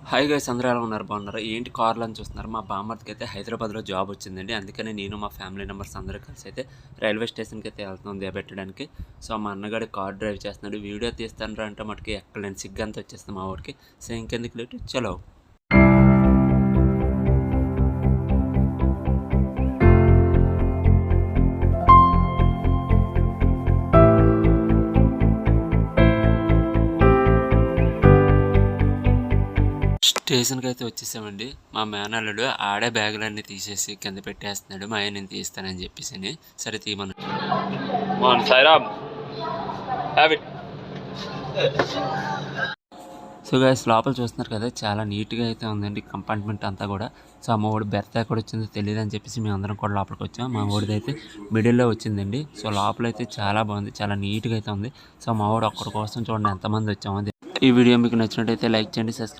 Hi guys, అందరూ ఎలా ఉన్నారు? బాగున్నారు? ఏంటి కార్లు అని చూస్తున్నారు? మా బామ్మర్దికి అయితే హైదరాబాద్లో జాబ్ వచ్చిందండి. అందుకని నేను మా ఫ్యామిలీ మెంబర్స్ అందరూ కలిసి అయితే రైల్వే స్టేషన్కి అయితే వెళ్తున్నాం దిగబెట్టడానికి. సో మా అన్నగాడు కార్ డ్రైవ్ చేస్తున్నాడు. వీడియో తీస్తాను అంటే మటుకి ఎక్కడ నేను సిగ్గంతా వచ్చేస్తాను మా ఊరికి. సో ఇంకెందుకు లేటు, చలో. స్టేషన్కి అయితే వచ్చేసామండి. మా మేనల్లుడు ఆడే బ్యాగులన్నీ తీసేసి కింద పెట్టేస్తున్నాడు. మా ఆయన నేను తీస్తానని చెప్పేసి. సరే తీయమను. సో గైస్, లోపల చూస్తున్నారు కదా, చాలా నీట్గా అయితే ఉందండి కంపార్ట్మెంట్ అంతా కూడా. సో మా వాడు బెర్త్ ఎక్కడ వచ్చిందో తెలియదు అని చెప్పేసి మేము అందరం కూడా లోపలికి వచ్చాం. మా వాడిది అయితే మిడిల్లో వచ్చిందండి. సో లోపల అయితే చాలా బాగుంది, చాలా నీట్గా అయితే ఉంది. సో మా వాడు ఒక్కడి కోసం చూడండి ఎంతమంది వచ్చామో. ఈ వీడియో మీకు నచ్చినట్టయితే లైక్ చేయండి, సబ్స్క్రైబ్